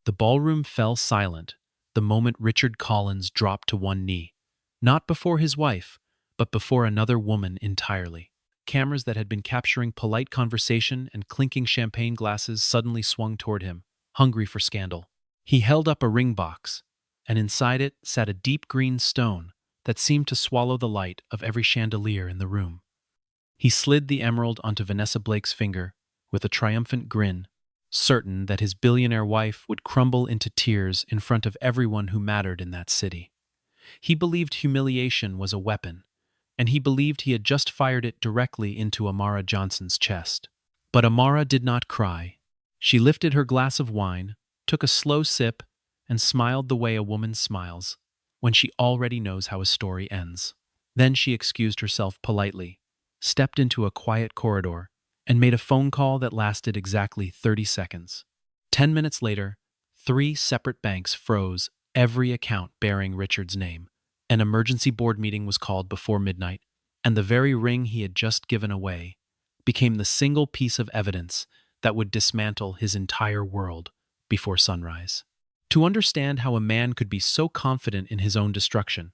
The ballroom fell silent the moment Richard Collins dropped to one knee, not before his wife, but before another woman entirely. Cameras that had been capturing polite conversation and clinking champagne glasses suddenly swung toward him, hungry for scandal. He held up a ring box, and inside it sat a deep green stone that seemed to swallow the light of every chandelier in the room. He slid the emerald onto Vanessa Blake's finger with a triumphant grin, certain that his billionaire wife would crumble into tears in front of everyone who mattered in that city. He believed humiliation was a weapon, and he believed he had just fired it directly into Amara Johnson's chest. But Amara did not cry. She lifted her glass of wine, took a slow sip, and smiled the way a woman smiles when she already knows how a story ends. Then she excused herself politely, stepped into a quiet corridor, and made a phone call that lasted exactly 30 seconds. 10 minutes later, 3 separate banks froze every account bearing Richard's name. An emergency board meeting was called before midnight, and the very ring he had just given away became the single piece of evidence that would dismantle his entire world before sunrise. To understand how a man could be so confident in his own destruction,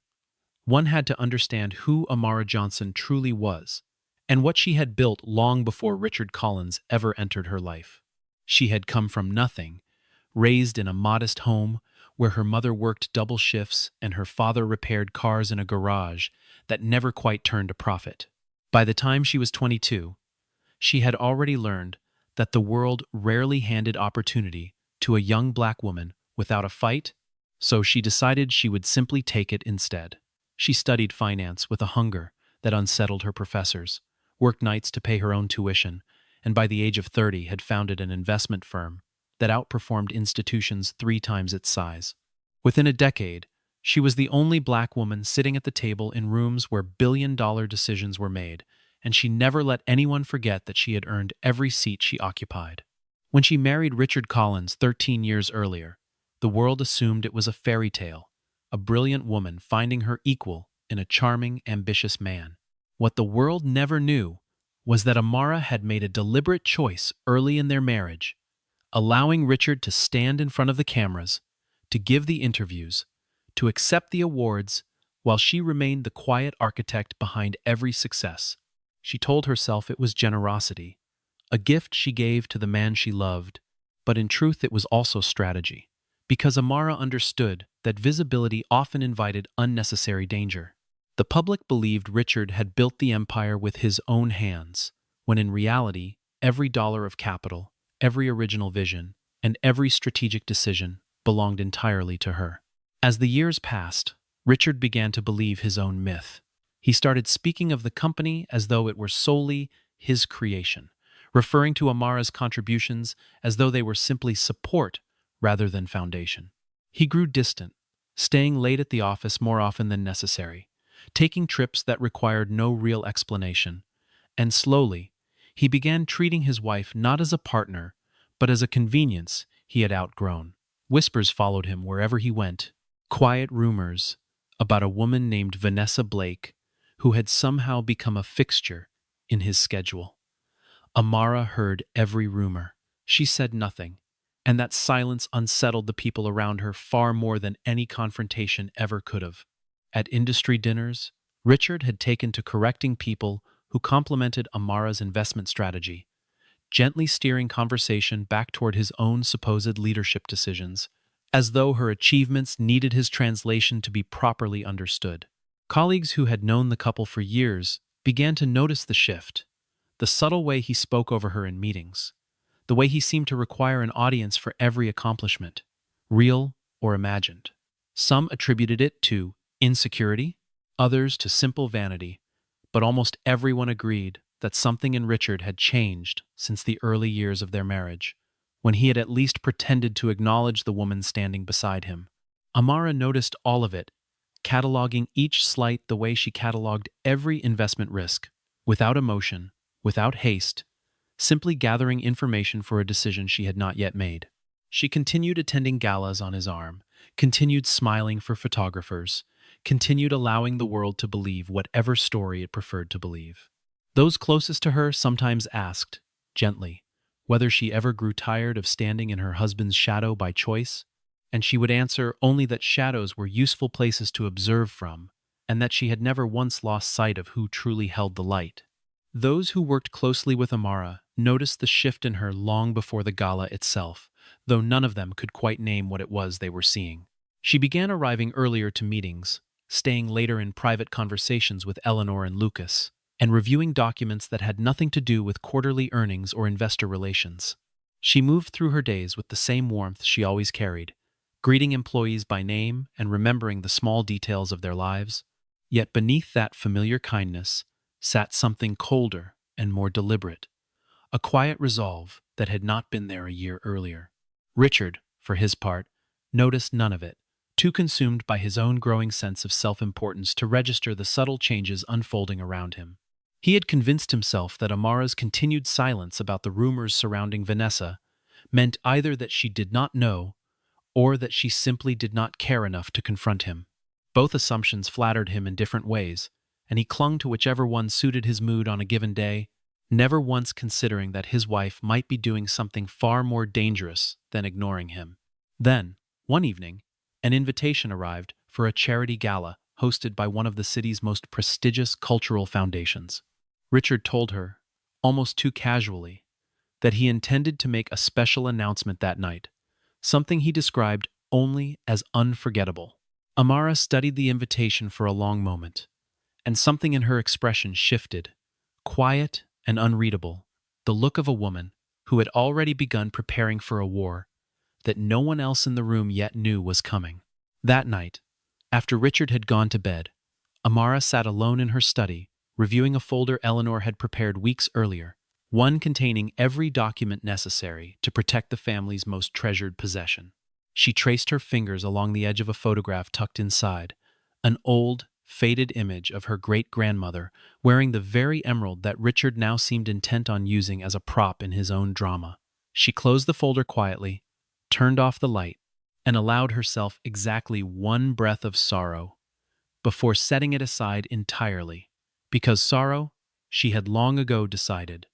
one had to understand who Amara Johnson truly was and what she had built long before Richard Collins ever entered her life. She had come from nothing, raised in a modest home where her mother worked double shifts and her father repaired cars in a garage that never quite turned a profit. By the time she was 22, she had already learned that the world rarely handed opportunity to a young black woman without a fight, so she decided she would simply take it instead. She studied finance with a hunger that unsettled her professors, worked nights to pay her own tuition, and by the age of 30 had founded an investment firm that outperformed institutions 3 times its size. Within a decade, she was the only black woman sitting at the table in rooms where billion-dollar decisions were made, and she never let anyone forget that she had earned every seat she occupied. When she married Richard Collins 13 years earlier, the world assumed it was a fairy tale, a brilliant woman finding her equal in a charming, ambitious man. What the world never knew was that Amara had made a deliberate choice early in their marriage, allowing Richard to stand in front of the cameras, to give the interviews, to accept the awards, while she remained the quiet architect behind every success. She told herself it was generosity, a gift she gave to the man she loved, but in truth it was also strategy, because Amara understood that visibility often invited unnecessary danger. The public believed Richard had built the empire with his own hands, when in reality, every dollar of capital, every original vision, and every strategic decision belonged entirely to her. As the years passed, Richard began to believe his own myth. He started speaking of the company as though it were solely his creation, referring to Amara's contributions as though they were simply support rather than foundation. He grew distant, staying late at the office more often than necessary, taking trips that required no real explanation, and slowly, he began treating his wife not as a partner, but as a convenience he had outgrown. Whispers followed him wherever he went, quiet rumors about a woman named Vanessa Blake who had somehow become a fixture in his schedule. Amara heard every rumor. She said nothing, and that silence unsettled the people around her far more than any confrontation ever could have. At industry dinners, Richard had taken to correcting people who complimented Amara's investment strategy, gently steering conversation back toward his own supposed leadership decisions, as though her achievements needed his translation to be properly understood. Colleagues who had known the couple for years began to notice the shift, the subtle way he spoke over her in meetings, the way he seemed to require an audience for every accomplishment, real or imagined. Some attributed it to insecurity, others to simple vanity, but almost everyone agreed that something in Richard had changed since the early years of their marriage, when he had at least pretended to acknowledge the woman standing beside him. Amara noticed all of it, cataloging each slight the way she cataloged every investment risk, without emotion, without haste, simply gathering information for a decision she had not yet made. She continued attending galas on his arm, continued smiling for photographers, continued allowing the world to believe whatever story it preferred to believe. Those closest to her sometimes asked, gently, whether she ever grew tired of standing in her husband's shadow by choice, and she would answer only that shadows were useful places to observe from, and that she had never once lost sight of who truly held the light. Those who worked closely with Amara noticed the shift in her long before the gala itself, though none of them could quite name what it was they were seeing. She began arriving earlier to meetings, staying later in private conversations with Eleanor and Lucas, and reviewing documents that had nothing to do with quarterly earnings or investor relations. She moved through her days with the same warmth she always carried, greeting employees by name and remembering the small details of their lives. Yet beneath that familiar kindness sat something colder and more deliberate, a quiet resolve that had not been there a year earlier. Richard, for his part, noticed none of it, too consumed by his own growing sense of self-importance to register the subtle changes unfolding around him. He had convinced himself that Amara's continued silence about the rumors surrounding Vanessa meant either that she did not know or that she simply did not care enough to confront him. Both assumptions flattered him in different ways, and he clung to whichever one suited his mood on a given day, never once considering that his wife might be doing something far more dangerous than ignoring him. Then, one evening, an invitation arrived for a charity gala hosted by one of the city's most prestigious cultural foundations. Richard told her, almost too casually, that he intended to make a special announcement that night, something he described only as unforgettable. Amara studied the invitation for a long moment, and something in her expression shifted, quiet and unreadable, the look of a woman who had already begun preparing for a war that no one else in the room yet knew was coming. That night, after Richard had gone to bed, Amara sat alone in her study, reviewing a folder Eleanor had prepared weeks earlier, one containing every document necessary to protect the family's most treasured possession. She traced her fingers along the edge of a photograph tucked inside, an old, faded image of her great-grandmother wearing the very emerald that Richard now seemed intent on using as a prop in his own drama. She closed the folder quietly, turned off the light, and allowed herself exactly one breath of sorrow before setting it aside entirely, because sorrow, she had long ago decided,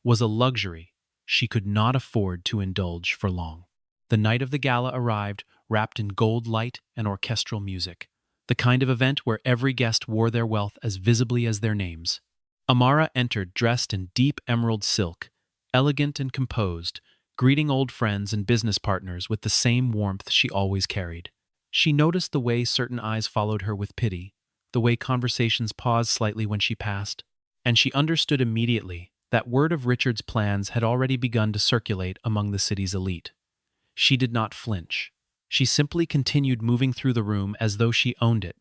was a luxury she could not afford to indulge for long. The night of the gala arrived, wrapped in gold light and orchestral music, the kind of event where every guest wore their wealth as visibly as their names. Amara entered dressed in deep emerald silk, elegant and composed, greeting old friends and business partners with the same warmth she always carried. She noticed the way certain eyes followed her with pity, the way conversations paused slightly when she passed, and she understood immediately that word of Richard's plans had already begun to circulate among the city's elite. She did not flinch. She simply continued moving through the room as though she owned it,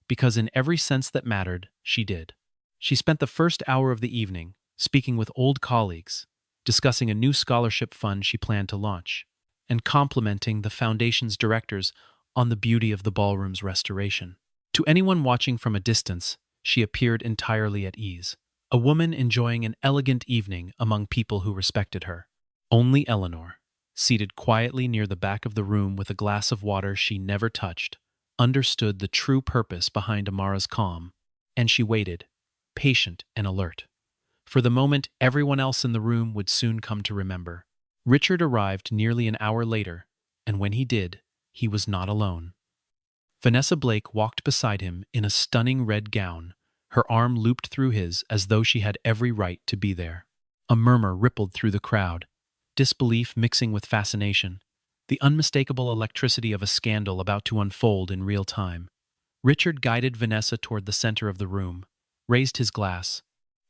because in every sense that mattered, she did. She spent the first hour of the evening speaking with old colleagues, discussing a new scholarship fund she planned to launch, and complimenting the foundation's directors on the beauty of the ballroom's restoration. To anyone watching from a distance, she appeared entirely at ease, a woman enjoying an elegant evening among people who respected her. Only Eleanor, seated quietly near the back of the room with a glass of water she never touched, understood the true purpose behind Amara's calm, and she waited, patient and alert, for the moment everyone else in the room would soon come to remember. Richard arrived nearly an hour later, and when he did, he was not alone. Vanessa Blake walked beside him in a stunning red gown, her arm looped through his as though she had every right to be there. A murmur rippled through the crowd, disbelief mixing with fascination, the unmistakable electricity of a scandal about to unfold in real time. Richard guided Vanessa toward the center of the room, raised his glass,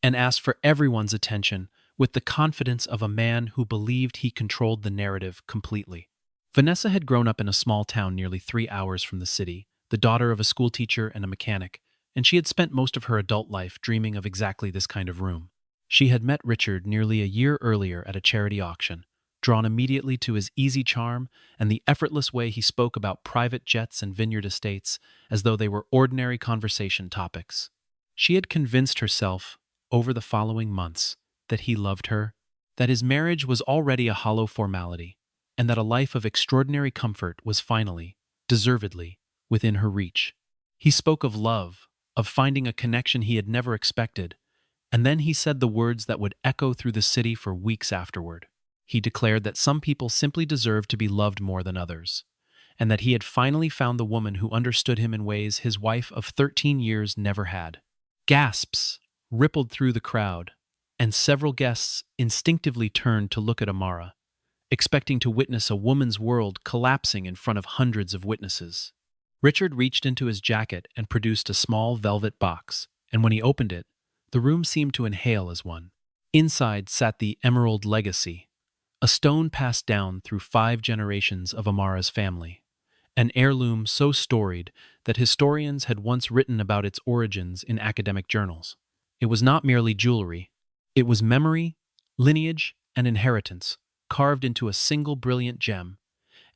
and asked for everyone's attention with the confidence of a man who believed he controlled the narrative completely. Vanessa had grown up in a small town nearly 3 hours from the city, the daughter of a schoolteacher and a mechanic, and she had spent most of her adult life dreaming of exactly this kind of room. She had met Richard nearly a year earlier at a charity auction, drawn immediately to his easy charm and the effortless way he spoke about private jets and vineyard estates as though they were ordinary conversation topics. She had convinced herself, over the following months, that he loved her, that his marriage was already a hollow formality, and that a life of extraordinary comfort was finally, deservedly, within her reach. He spoke of love, of finding a connection he had never expected, and then he said the words that would echo through the city for weeks afterward. He declared that some people simply deserve to be loved more than others, and that he had finally found the woman who understood him in ways his wife of 13 years never had. Gasps rippled through the crowd, and several guests instinctively turned to look at Amara, expecting to witness a woman's world collapsing in front of hundreds of witnesses. Richard reached into his jacket and produced a small velvet box, and when he opened it, the room seemed to inhale as one. Inside sat the Emerald Legacy, a stone passed down through 5 generations of Amara's family, an heirloom so storied that historians had once written about its origins in academic journals. It was not merely jewelry, it was memory, lineage, and inheritance, carved into a single brilliant gem,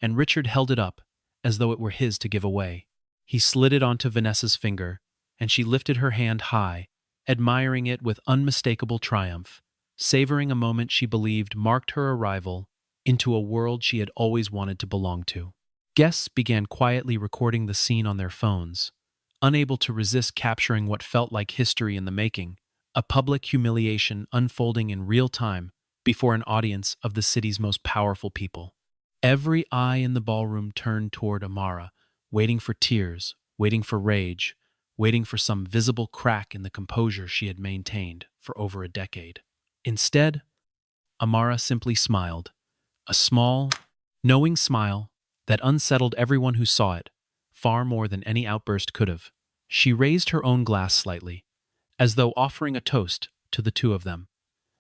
and Richard held it up as though it were his to give away. He slid it onto Vanessa's finger, and she lifted her hand high, admiring it with unmistakable triumph, savoring a moment she believed marked her arrival into a world she had always wanted to belong to. Guests began quietly recording the scene on their phones, unable to resist capturing what felt like history in the making, a public humiliation unfolding in real time before an audience of the city's most powerful people. Every eye in the ballroom turned toward Amara, waiting for tears, waiting for rage, waiting for some visible crack in the composure she had maintained for over a decade. Instead, Amara simply smiled, a small, knowing smile that unsettled everyone who saw it, far more than any outburst could have. She raised her own glass slightly, as though offering a toast to the two of them,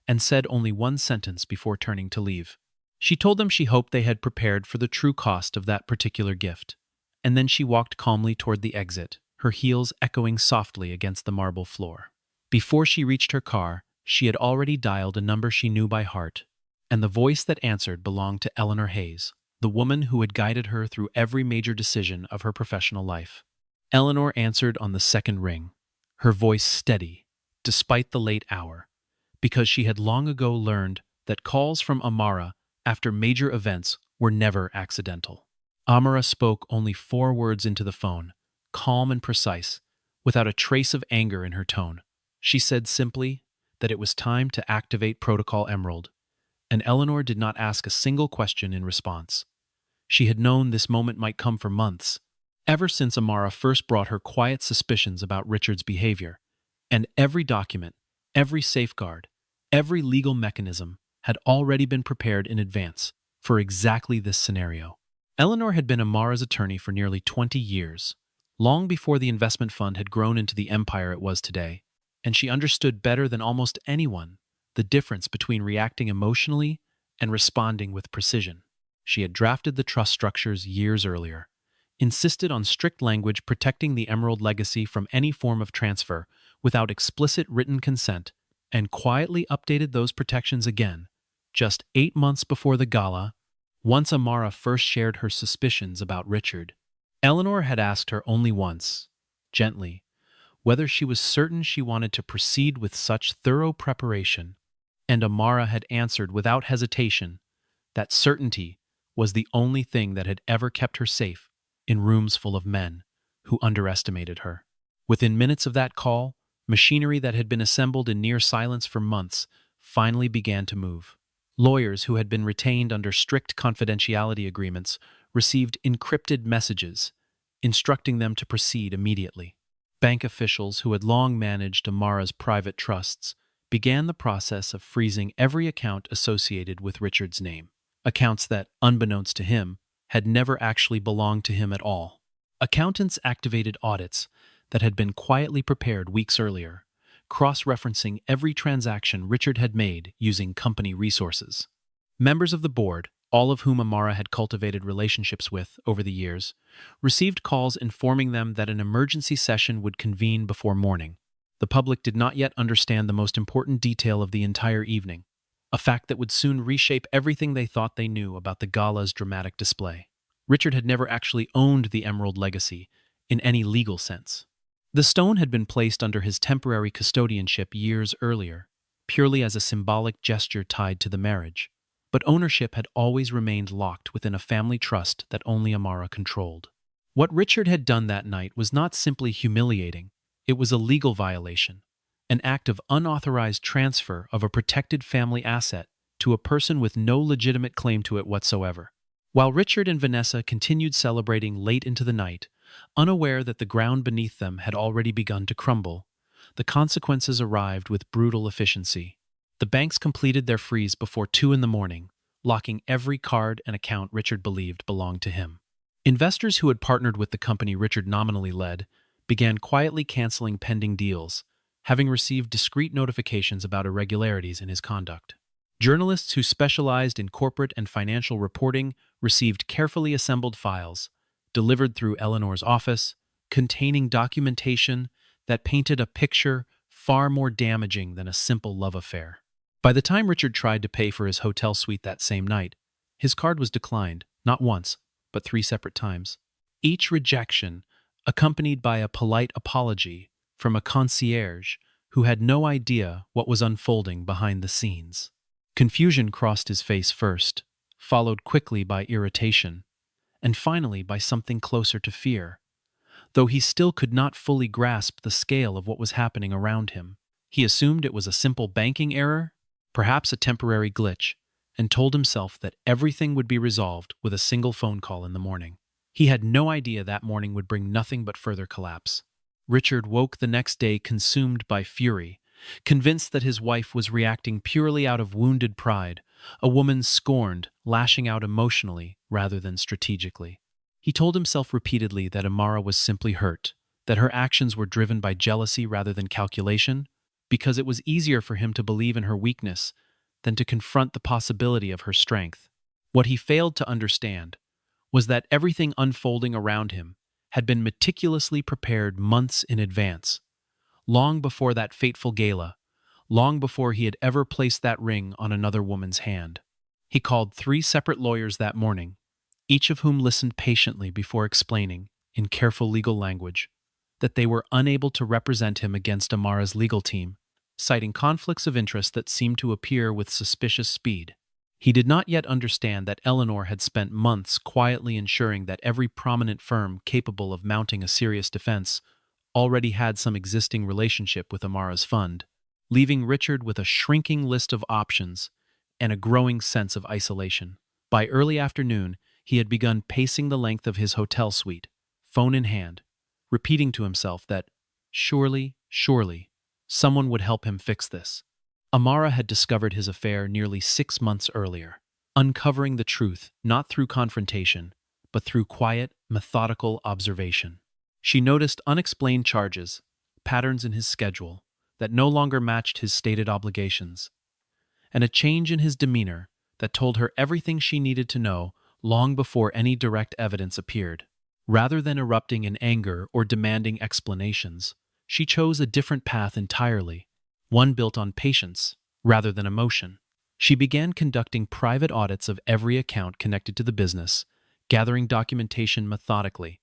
and said only one sentence before turning to leave. She told them she hoped they had prepared for the true cost of that particular gift, and then she walked calmly toward the exit, her heels echoing softly against the marble floor. Before she reached her car, she had already dialed a number she knew by heart, and the voice that answered belonged to Eleanor Hayes, the woman who had guided her through every major decision of her professional life. Eleanor answered on the second ring, her voice steady, despite the late hour, because she had long ago learned that calls from Amara after major events were never accidental. Amara spoke only 4 words into the phone, calm and precise, without a trace of anger in her tone. She said simply that it was time to activate Protocol Emerald, and Eleanor did not ask a single question in response. She had known this moment might come for months, ever since Amara first brought her quiet suspicions about Richard's behavior, and every document, every safeguard, every legal mechanism had already been prepared in advance for exactly this scenario. Eleanor had been Amara's attorney for nearly 20 years, long before the investment fund had grown into the empire it was today, and she understood better than almost anyone the difference between reacting emotionally and responding with precision. She had drafted the trust structures years earlier, insisted on strict language protecting the Emerald Legacy from any form of transfer without explicit written consent, and quietly updated those protections again, just 8 months before the gala, once Amara first shared her suspicions about Richard. Eleanor had asked her only once, gently, whether she was certain she wanted to proceed with such thorough preparation, and Amara had answered without hesitation that certainty was the only thing that had ever kept her safe in rooms full of men who underestimated her. Within minutes of that call, machinery that had been assembled in near silence for months finally began to move. Lawyers who had been retained under strict confidentiality agreements received encrypted messages, instructing them to proceed immediately. Bank officials who had long managed Amara's private trusts began the process of freezing every account associated with Richard's name. Accounts that, unbeknownst to him, had never actually belonged to him at all. Accountants activated audits that had been quietly prepared weeks earlier, cross-referencing every transaction Richard had made using company resources. Members of the board, all of whom Amara had cultivated relationships with over the years, received calls informing them that an emergency session would convene before morning. The public did not yet understand the most important detail of the entire evening, a fact that would soon reshape everything they thought they knew about the gala's dramatic display. Richard had never actually owned the Emerald Legacy in any legal sense. The stone had been placed under his temporary custodianship years earlier, purely as a symbolic gesture tied to the marriage, but ownership had always remained locked within a family trust that only Amara controlled. What Richard had done that night was not simply humiliating, it was a legal violation, an act of unauthorized transfer of a protected family asset to a person with no legitimate claim to it whatsoever. While Richard and Vanessa continued celebrating late into the night, unaware that the ground beneath them had already begun to crumble, the consequences arrived with brutal efficiency. The banks completed their freeze before 2 in the morning, locking every card and account Richard believed belonged to him. Investors who had partnered with the company Richard nominally led began quietly canceling pending deals, having received discreet notifications about irregularities in his conduct. Journalists who specialized in corporate and financial reporting received carefully assembled files, delivered through Eleanor's office, containing documentation that painted a picture far more damaging than a simple love affair. By the time Richard tried to pay for his hotel suite that same night, his card was declined, not once, but 3 separate times. Each rejection accompanied by a polite apology from a concierge who had no idea what was unfolding behind the scenes. Confusion crossed his face first, followed quickly by irritation, and finally by something closer to fear. Though he still could not fully grasp the scale of what was happening around him, he assumed it was a simple banking error, perhaps a temporary glitch, and told himself that everything would be resolved with a single phone call in the morning. He had no idea that morning would bring nothing but further collapse. Richard woke the next day consumed by fury, convinced that his wife was reacting purely out of wounded pride, a woman scorned, lashing out emotionally rather than strategically. He told himself repeatedly that Amara was simply hurt, that her actions were driven by jealousy rather than calculation, because it was easier for him to believe in her weakness than to confront the possibility of her strength. What he failed to understand was that everything unfolding around him had been meticulously prepared months in advance, long before that fateful gala, long before he had ever placed that ring on another woman's hand. He called 3 separate lawyers that morning, each of whom listened patiently before explaining, in careful legal language, that they were unable to represent him against Amara's legal team, citing conflicts of interest that seemed to appear with suspicious speed. He did not yet understand that Eleanor had spent months quietly ensuring that every prominent firm capable of mounting a serious defense already had some existing relationship with Amara's fund, leaving Richard with a shrinking list of options and a growing sense of isolation. By early afternoon, he had begun pacing the length of his hotel suite, phone in hand, repeating to himself that, surely, someone would help him fix this. Amara had discovered his affair nearly 6 months earlier, uncovering the truth not through confrontation, but through quiet, methodical observation. She noticed unexplained charges, patterns in his schedule that no longer matched his stated obligations, and a change in his demeanor that told her everything she needed to know long before any direct evidence appeared. Rather than erupting in anger or demanding explanations, she chose a different path entirely, one built on patience rather than emotion. She began conducting private audits of every account connected to the business, gathering documentation methodically,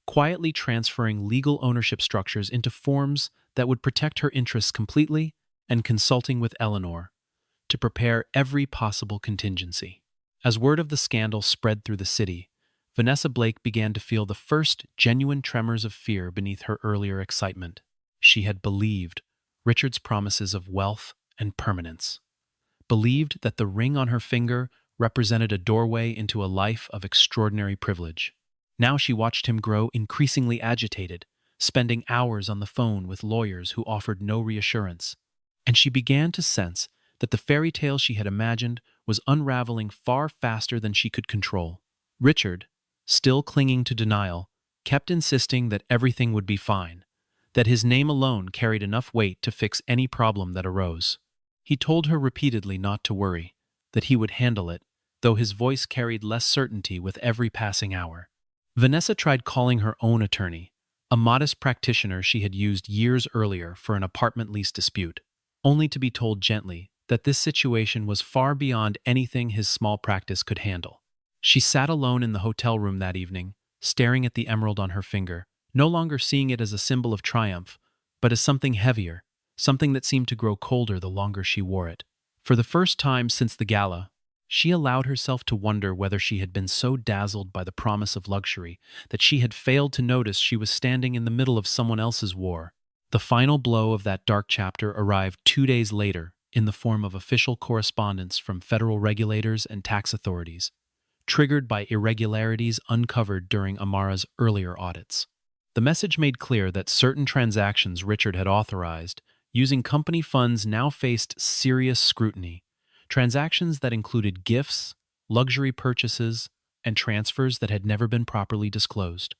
quietly transferring legal ownership structures into forms that would protect her interests completely, and consulting with Eleanor to prepare every possible contingency. As word of the scandal spread through the city, Vanessa Blake began to feel the first genuine tremors of fear beneath her earlier excitement. She had believed Richard's promises of wealth and permanence, believed that the ring on her finger represented a doorway into a life of extraordinary privilege. Now she watched him grow increasingly agitated, spending hours on the phone with lawyers who offered no reassurance, and she began to sense that the fairy tale she had imagined was unraveling far faster than she could control. Richard, still clinging to denial, kept insisting that everything would be fine, that his name alone carried enough weight to fix any problem that arose. He told her repeatedly not to worry, that he would handle it, though his voice carried less certainty with every passing hour. Vanessa tried calling her own attorney, a modest practitioner she had used years earlier for an apartment lease dispute, only to be told gently that this situation was far beyond anything his small practice could handle. She sat alone in the hotel room that evening, staring at the emerald on her finger, no longer seeing it as a symbol of triumph, but as something heavier, something that seemed to grow colder the longer she wore it. For the first time since the gala, she allowed herself to wonder whether she had been so dazzled by the promise of luxury that she had failed to notice she was standing in the middle of someone else's war. The final blow of that dark chapter arrived 2 days later, in the form of official correspondence from federal regulators and tax authorities, triggered by irregularities uncovered during Amara's earlier audits. The message made clear that certain transactions Richard had authorized using company funds now faced serious scrutiny, transactions that included gifts, luxury purchases, and transfers that had never been properly disclosed.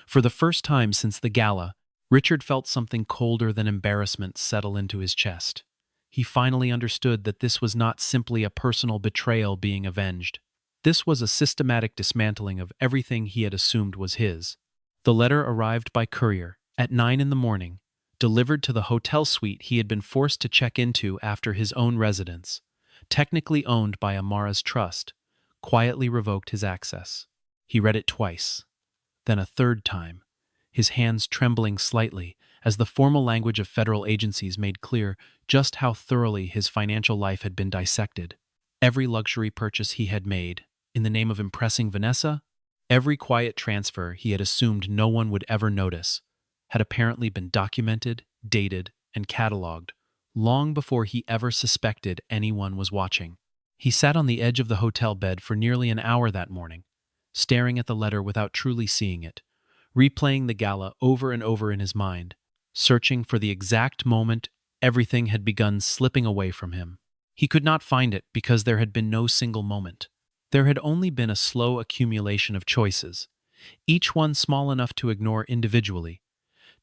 For the first time since the gala, Richard felt something colder than embarrassment settle into his chest. He finally understood that this was not simply a personal betrayal being avenged. This was a systematic dismantling of everything he had assumed was his. The letter arrived by courier at 9 in the morning, delivered to the hotel suite he had been forced to check into after his own residence, technically owned by Amara's trust, quietly revoked his access. He read it twice, then a third time, his hands trembling slightly as the formal language of federal agencies made clear just how thoroughly his financial life had been dissected. Every luxury purchase he had made, in the name of impressing Vanessa, every quiet transfer he had assumed no one would ever notice, had apparently been documented, dated, and cataloged long before he ever suspected anyone was watching. He sat on the edge of the hotel bed for nearly an hour that morning, staring at the letter without truly seeing it, replaying the gala over and over in his mind, searching for the exact moment everything had begun slipping away from him. He could not find it because there had been no single moment. There had only been a slow accumulation of choices, each one small enough to ignore individually,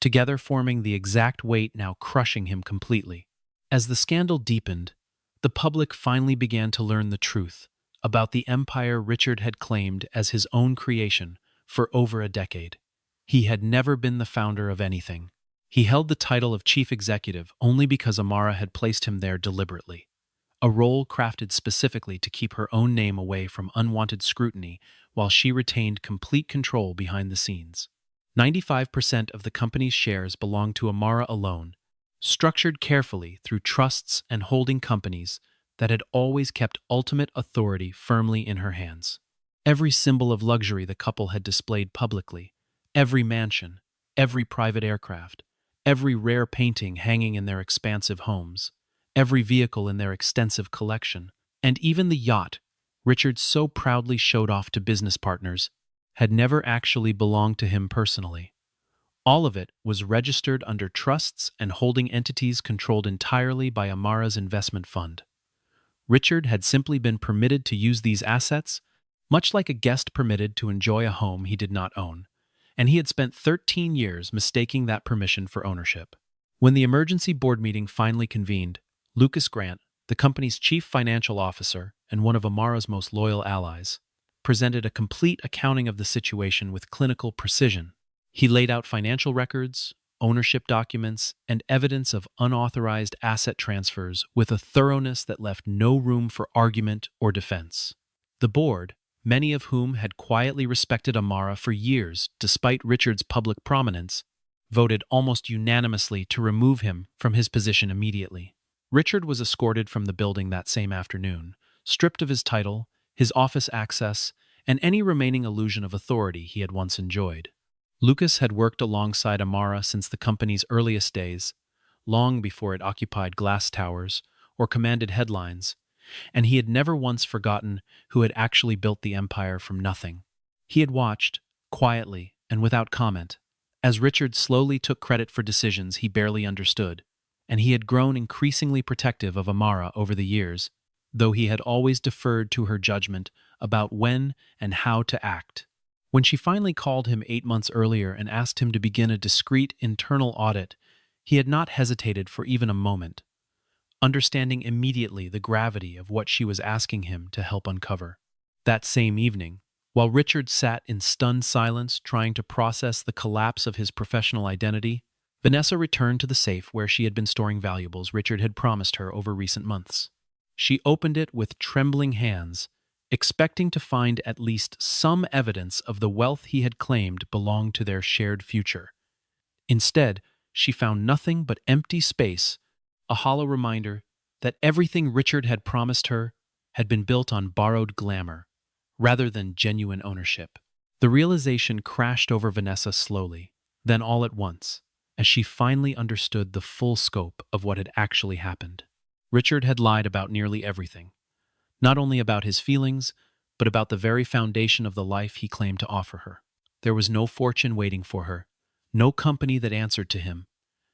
together forming the exact weight now crushing him completely. As the scandal deepened, the public finally began to learn the truth about the empire Richard had claimed as his own creation for over a decade. He had never been the founder of anything. He held the title of chief executive only because Amara had placed him there deliberately, a role crafted specifically to keep her own name away from unwanted scrutiny while she retained complete control behind the scenes. 95% of the company's shares belonged to Amara alone, structured carefully through trusts and holding companies that had always kept ultimate authority firmly in her hands. Every symbol of luxury the couple had displayed publicly, every mansion, every private aircraft, every rare painting hanging in their expansive homes, every vehicle in their extensive collection, and even the yacht Richard so proudly showed off to business partners had never actually belonged to him personally. All of it was registered under trusts and holding entities controlled entirely by Amara's investment fund. Richard had simply been permitted to use these assets, much like a guest permitted to enjoy a home he did not own, and he had spent 13 years mistaking that permission for ownership. When the emergency board meeting finally convened, Lucas Grant, the company's chief financial officer and one of Amara's most loyal allies, presented a complete accounting of the situation with clinical precision. He laid out financial records, ownership documents, and evidence of unauthorized asset transfers with a thoroughness that left no room for argument or defense. The board, many of whom had quietly respected Amara for years despite Richard's public prominence, voted almost unanimously to remove him from his position immediately. Richard was escorted from the building that same afternoon, stripped of his title, his office access, and any remaining illusion of authority he had once enjoyed. Lucas had worked alongside Amara since the company's earliest days, long before it occupied glass towers or commanded headlines, and he had never once forgotten who had actually built the empire from nothing. He had watched, quietly and without comment, as Richard slowly took credit for decisions he barely understood, and he had grown increasingly protective of Amara over the years, though he had always deferred to her judgment about when and how to act. When she finally called him 8 months earlier and asked him to begin a discreet internal audit, he had not hesitated for even a moment, understanding immediately the gravity of what she was asking him to help uncover. That same evening, while Richard sat in stunned silence trying to process the collapse of his professional identity, Vanessa returned to the safe where she had been storing valuables Richard had promised her over recent months. She opened it with trembling hands, expecting to find at least some evidence of the wealth he had claimed belonged to their shared future. Instead, she found nothing but empty space, a hollow reminder that everything Richard had promised her had been built on borrowed glamour, rather than genuine ownership. The realization crashed over Vanessa slowly, then all at once, as she finally understood the full scope of what had actually happened. Richard had lied about nearly everything, not only about his feelings, but about the very foundation of the life he claimed to offer her. There was no fortune waiting for her, no company that answered to him,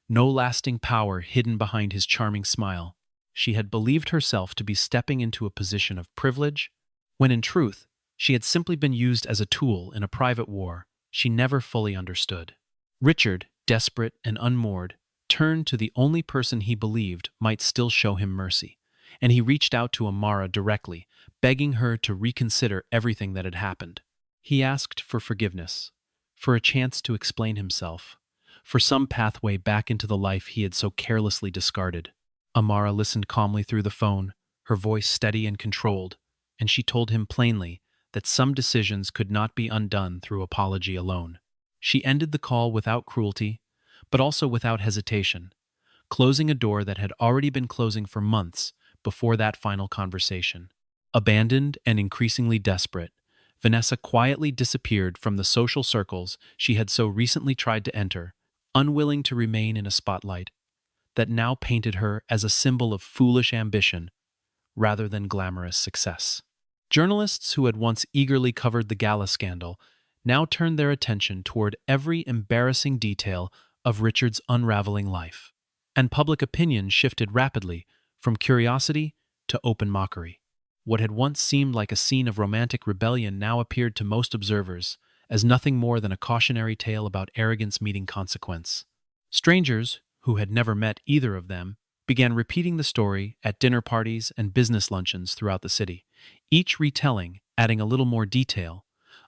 no lasting power hidden behind his charming smile. She had believed herself to be stepping into a position of privilege, when in truth, she had simply been used as a tool in a private war she never fully understood. Richard, desperate and unmoored, turned to the only person he believed might still show him mercy, and he reached out to Amara directly, begging her to reconsider everything that had happened. He asked for forgiveness, for a chance to explain himself, for some pathway back into the life he had so carelessly discarded. Amara listened calmly through the phone, her voice steady and controlled, and she told him plainly that some decisions could not be undone through apology alone. She ended the call without cruelty, but also without hesitation, closing a door that had already been closing for months before that final conversation. Abandoned and increasingly desperate, Vanessa quietly disappeared from the social circles she had so recently tried to enter, unwilling to remain in a spotlight that now painted her as a symbol of foolish ambition rather than glamorous success. Journalists who had once eagerly covered the gala scandal now turned their attention toward every embarrassing detail of Richard's unraveling life, and public opinion shifted rapidly from curiosity to open mockery. What had once seemed like a scene of romantic rebellion now appeared to most observers as nothing more than a cautionary tale about arrogance meeting consequence. Strangers, who had never met either of them, began repeating the story at dinner parties and business luncheons throughout the city, each retelling, adding a little more detail,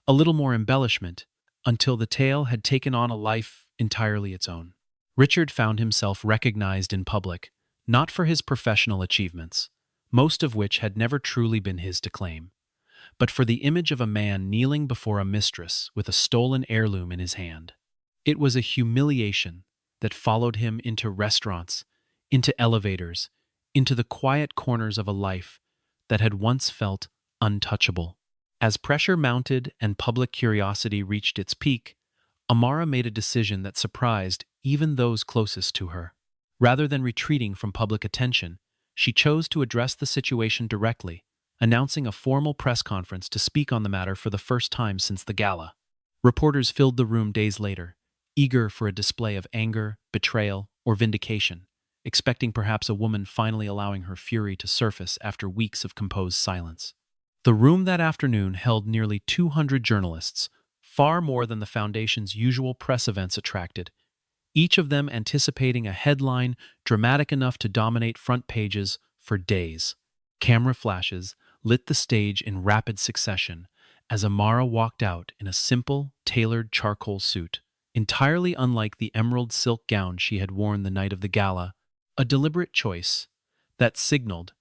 a little more embellishment, until the tale had taken on a life entirely its own. Richard found himself recognized in public, not for his professional achievements, most of which had never truly been his to claim, but for the image of a man kneeling before a mistress with a stolen heirloom in his hand. It was a humiliation that followed him into restaurants, into elevators, into the quiet corners of a life that had once felt untouchable. As pressure mounted and public curiosity reached its peak, Amara made a decision that surprised even those closest to her. Rather than retreating from public attention, she chose to address the situation directly, announcing a formal press conference to speak on the matter for the first time since the gala. Reporters filled the room days later, eager for a display of anger, betrayal, or vindication, expecting perhaps a woman finally allowing her fury to surface after weeks of composed silence. The room that afternoon held nearly 200 journalists, far more than the Foundation's usual press events attracted, each of them anticipating a headline dramatic enough to dominate front pages for days. Camera flashes lit the stage in rapid succession as Amara walked out in a simple, tailored charcoal suit, entirely unlike the emerald silk gown she had worn the night of the gala, a deliberate choice that signaled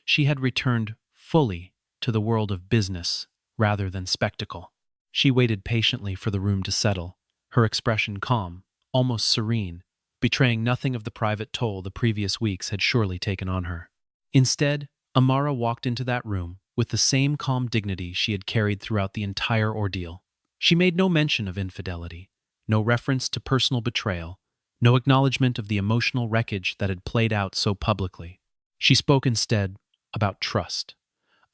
she had returned fully to the world of business rather than spectacle. She waited patiently for the room to settle, her expression calm, almost serene, betraying nothing of the private toll the previous weeks had surely taken on her. Instead, Amara walked into that room with the same calm dignity she had carried throughout the entire ordeal. She made no mention of infidelity, no reference to personal betrayal, no acknowledgement of the emotional wreckage that had played out so publicly. She spoke instead about trust,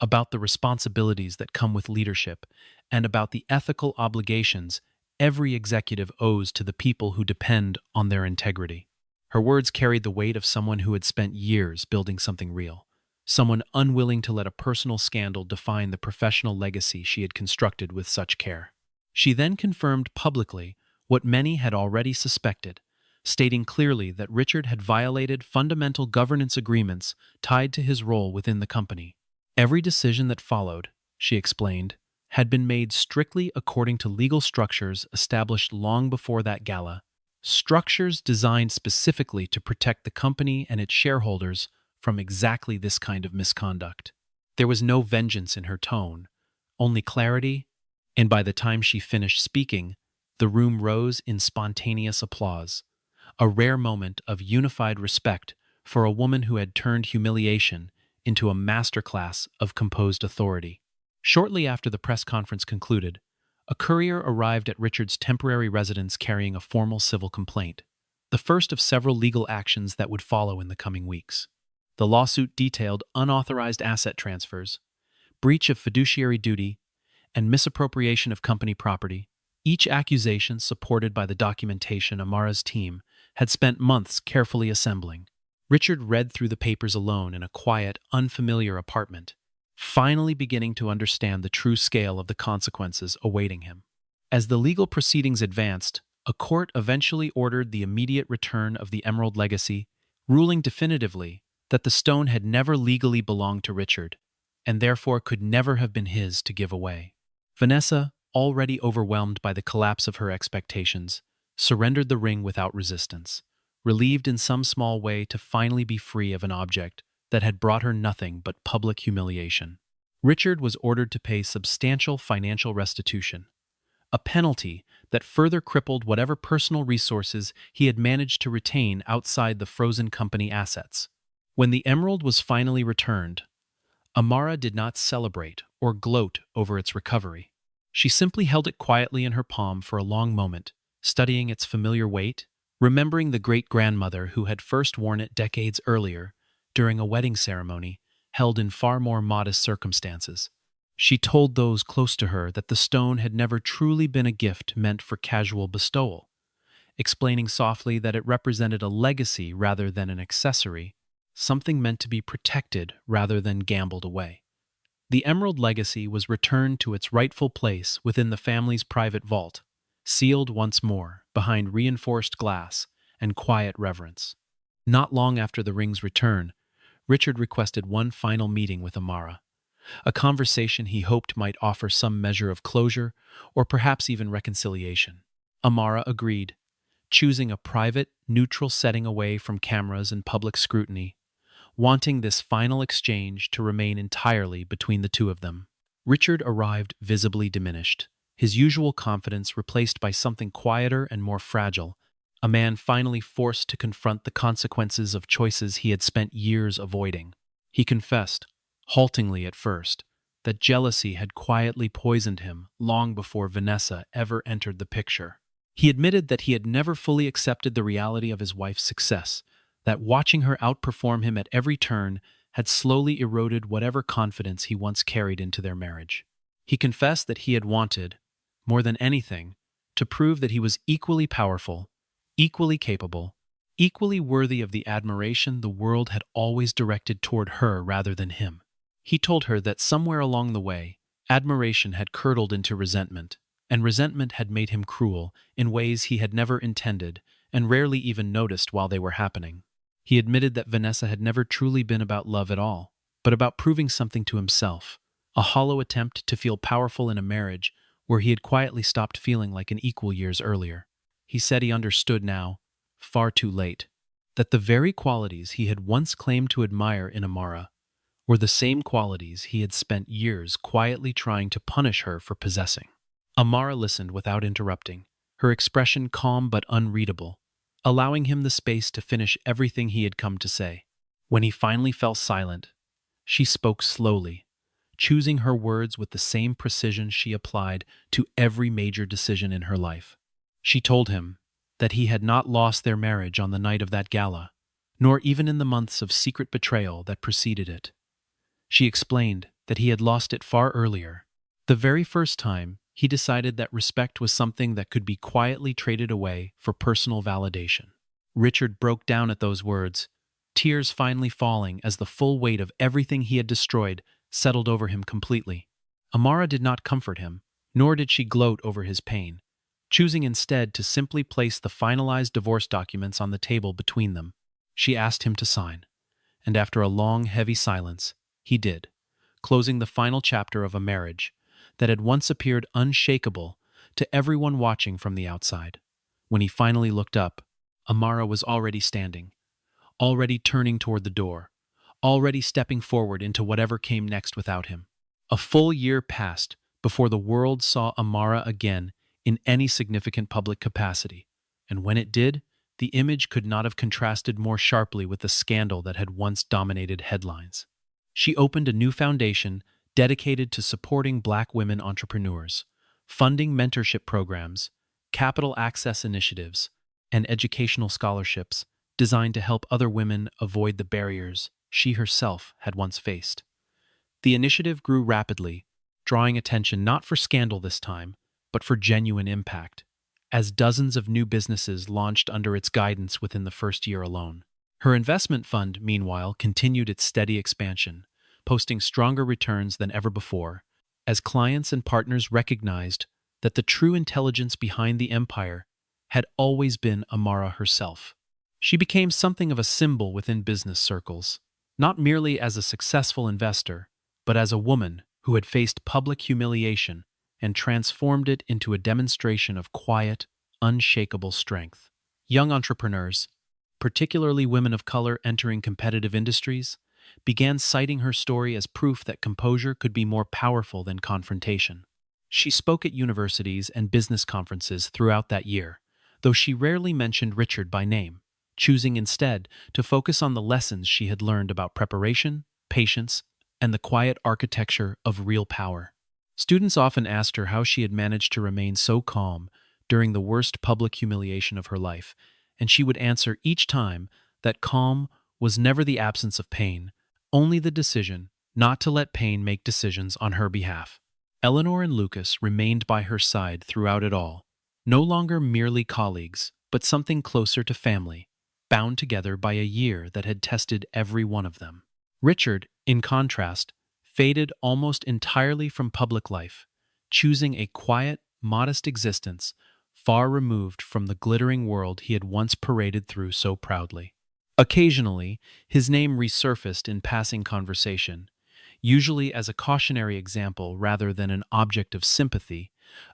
about the responsibilities that come with leadership, and about the ethical obligations every executive owes to the people who depend on their integrity. Her words carried the weight of someone who had spent years building something real, someone unwilling to let a personal scandal define the professional legacy she had constructed with such care. She then confirmed publicly what many had already suspected, stating clearly that Richard had violated fundamental governance agreements tied to his role within the company. Every decision that followed, she explained, had been made strictly according to legal structures established long before that gala, structures designed specifically to protect the company and its shareholders from exactly this kind of misconduct. There was no vengeance in her tone, only clarity, and by the time she finished speaking, the room rose in spontaneous applause, a rare moment of unified respect for a woman who had turned humiliation into a masterclass of composed authority. Shortly after the press conference concluded, a courier arrived at Richard's temporary residence carrying a formal civil complaint, the first of several legal actions that would follow in the coming weeks. The lawsuit detailed unauthorized asset transfers, breach of fiduciary duty, and misappropriation of company property. Each accusation supported by the documentation Amara's team had spent months carefully assembling. Richard read through the papers alone in a quiet, unfamiliar apartment, finally beginning to understand the true scale of the consequences awaiting him. As the legal proceedings advanced, a court eventually ordered the immediate return of the Emerald Legacy, ruling definitively that the stone had never legally belonged to Richard, and therefore could never have been his to give away. Vanessa, already overwhelmed by the collapse of her expectations, surrendered the ring without resistance, relieved in some small way to finally be free of an object that had brought her nothing but public humiliation. Richard was ordered to pay substantial financial restitution, a penalty that further crippled whatever personal resources he had managed to retain outside the frozen company assets. When the emerald was finally returned, Amara did not celebrate or gloat over its recovery. She simply held it quietly in her palm for a long moment, studying its familiar weight, remembering the great-grandmother who had first worn it decades earlier during a wedding ceremony held in far more modest circumstances. She told those close to her that the stone had never truly been a gift meant for casual bestowal, explaining softly that it represented a legacy rather than an accessory, something meant to be protected rather than gambled away. The Emerald Legacy was returned to its rightful place within the family's private vault, sealed once more behind reinforced glass and quiet reverence. Not long after the ring's return, Richard requested one final meeting with Amara, a conversation he hoped might offer some measure of closure or perhaps even reconciliation. Amara agreed, choosing a private, neutral setting away from cameras and public scrutiny, wanting this final exchange to remain entirely between the two of them. Richard arrived visibly diminished, his usual confidence replaced by something quieter and more fragile, a man finally forced to confront the consequences of choices he had spent years avoiding. He confessed, haltingly at first, that jealousy had quietly poisoned him long before Vanessa ever entered the picture. He admitted that he had never fully accepted the reality of his wife's success, that watching her outperform him at every turn had slowly eroded whatever confidence he once carried into their marriage. He confessed that he had wanted, more than anything, to prove that he was equally powerful, equally capable, equally worthy of the admiration the world had always directed toward her rather than him. He told her that somewhere along the way, admiration had curdled into resentment, and resentment had made him cruel in ways he had never intended and rarely even noticed while they were happening. He admitted that Vanessa had never truly been about love at all, but about proving something to himself, a hollow attempt to feel powerful in a marriage where he had quietly stopped feeling like an equal years earlier. He said he understood now, far too late, that the very qualities he had once claimed to admire in Amara were the same qualities he had spent years quietly trying to punish her for possessing. Amara listened without interrupting, her expression calm but unreadable, allowing him the space to finish everything he had come to say. When he finally fell silent, she spoke slowly, choosing her words with the same precision she applied to every major decision in her life. She told him that he had not lost their marriage on the night of that gala, nor even in the months of secret betrayal that preceded it. She explained that he had lost it far earlier, the very first time he decided that respect was something that could be quietly traded away for personal validation. Richard broke down at those words, tears finally falling as the full weight of everything he had destroyed settled over him completely. Amara did not comfort him, nor did she gloat over his pain, choosing instead to simply place the finalized divorce documents on the table between them. She asked him to sign, and after a long, heavy silence, he did, closing the final chapter of a marriage that had once appeared unshakable to everyone watching from the outside. When he finally looked up, Amara was already standing, already turning toward the door, already stepping forward into whatever came next without him. A full year passed before the world saw Amara again in any significant public capacity, and when it did, the image could not have contrasted more sharply with the scandal that had once dominated headlines. She opened a new foundation dedicated to supporting Black women entrepreneurs, funding mentorship programs, capital access initiatives, and educational scholarships designed to help other women avoid the barriers she herself had once faced. The initiative grew rapidly, drawing attention not for scandal this time, but for genuine impact, as dozens of new businesses launched under its guidance within the first year alone. Her investment fund, meanwhile, continued its steady expansion, posting stronger returns than ever before, as clients and partners recognized that the true intelligence behind the empire had always been Amara herself. She became something of a symbol within business circles, not merely as a successful investor, but as a woman who had faced public humiliation and transformed it into a demonstration of quiet, unshakable strength. Young entrepreneurs, particularly women of color entering competitive industries, began citing her story as proof that composure could be more powerful than confrontation. She spoke at universities and business conferences throughout that year, though she rarely mentioned Richard by name, choosing instead to focus on the lessons she had learned about preparation, patience, and the quiet architecture of real power. Students often asked her how she had managed to remain so calm during the worst public humiliation of her life, and she would answer each time that calm was never the absence of pain, only the decision not to let pain make decisions on her behalf. Eleanor and Lucas remained by her side throughout it all, no longer merely colleagues, but something closer to family, bound together by a year that had tested every one of them. Richard, in contrast, faded almost entirely from public life, choosing a quiet, modest existence far removed from the glittering world he had once paraded through so proudly. Occasionally, his name resurfaced in passing conversation, usually as a cautionary example rather than an object of sympathy,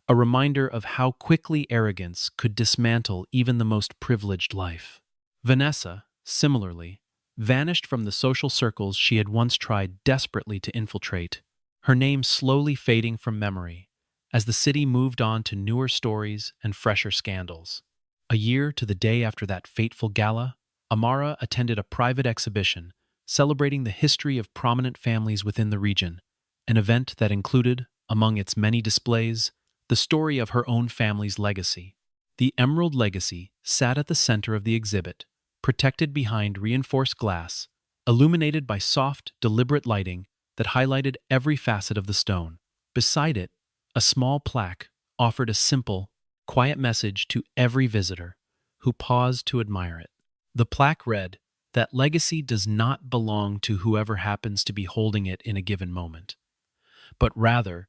a reminder of how quickly arrogance could dismantle even the most privileged life. Vanessa, similarly, vanished from the social circles she had once tried desperately to infiltrate, her name slowly fading from memory as the city moved on to newer stories and fresher scandals. A year to the day after that fateful gala, Amara attended a private exhibition celebrating the history of prominent families within the region, an event that included, among its many displays, the story of her own family's legacy. The Emerald Legacy sat at the center of the exhibit, protected behind reinforced glass, illuminated by soft, deliberate lighting that highlighted every facet of the stone. Beside it, a small plaque offered a simple, quiet message to every visitor who paused to admire it. The plaque read, "That legacy does not belong to whoever happens to be holding it in a given moment, but rather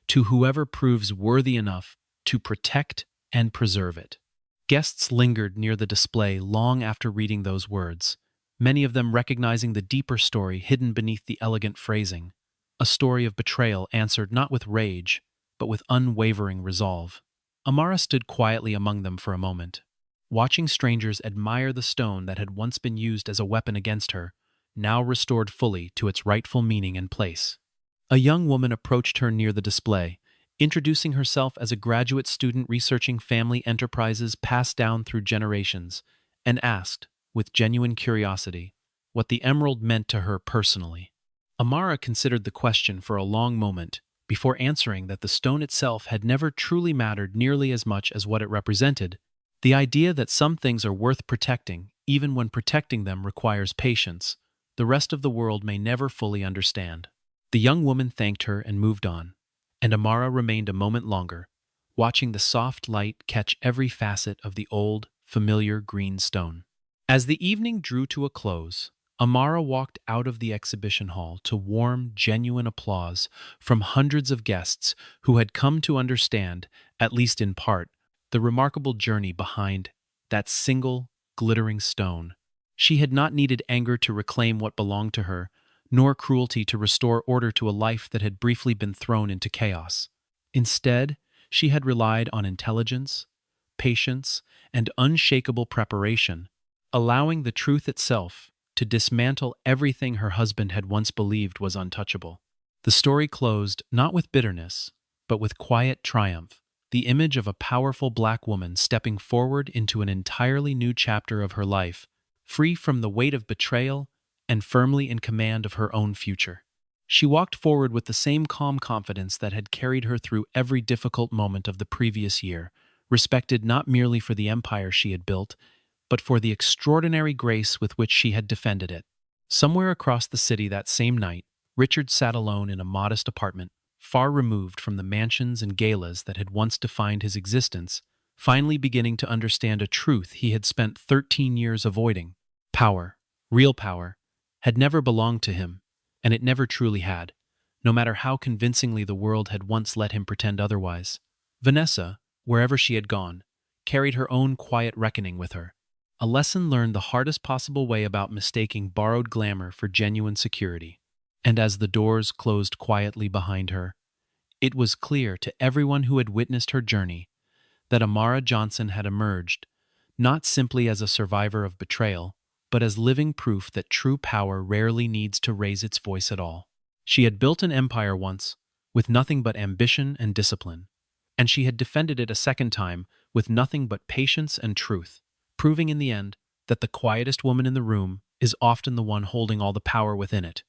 to whoever proves worthy enough to protect and preserve it." Guests lingered near the display long after reading those words, many of them recognizing the deeper story hidden beneath the elegant phrasing, a story of betrayal answered not with rage, but with unwavering resolve. Amara stood quietly among them for a moment, watching strangers admire the stone that had once been used as a weapon against her, now restored fully to its rightful meaning and place. A young woman approached her near the display, introducing herself as a graduate student researching family enterprises passed down through generations, and asked, with genuine curiosity, what the emerald meant to her personally. Amara considered the question for a long moment before answering that the stone itself had never truly mattered nearly as much as what it represented, the idea that some things are worth protecting, even when protecting them requires patience, the rest of the world may never fully understand. The young woman thanked her and moved on, and Amara remained a moment longer, watching the soft light catch every facet of the old, familiar green stone. As the evening drew to a close, Amara walked out of the exhibition hall to warm, genuine applause from hundreds of guests who had come to understand, at least in part, the remarkable journey behind that single, glittering stone. She had not needed anger to reclaim what belonged to her, nor cruelty to restore order to a life that had briefly been thrown into chaos. Instead, she had relied on intelligence, patience, and unshakable preparation, allowing the truth itself to dismantle everything her husband had once believed was untouchable. The story closed not with bitterness, but with quiet triumph, the image of a powerful black woman stepping forward into an entirely new chapter of her life, free from the weight of betrayal and firmly in command of her own future. She walked forward with the same calm confidence that had carried her through every difficult moment of the previous year, respected not merely for the empire she had built, but for the extraordinary grace with which she had defended it. Somewhere across the city that same night, Richard sat alone in a modest apartment, far removed from the mansions and galas that had once defined his existence, finally beginning to understand a truth he had spent 13 years avoiding. Power, real power, had never belonged to him, and it never truly had, no matter how convincingly the world had once let him pretend otherwise. Vanessa, wherever she had gone, carried her own quiet reckoning with her, a lesson learned the hardest possible way about mistaking borrowed glamour for genuine security. And as the doors closed quietly behind her, it was clear to everyone who had witnessed her journey that Amara Johnson had emerged not simply as a survivor of betrayal, but as living proof that true power rarely needs to raise its voice at all. She had built an empire once, with nothing but ambition and discipline, and she had defended it a second time with nothing but patience and truth, proving in the end that the quietest woman in the room is often the one holding all the power within it.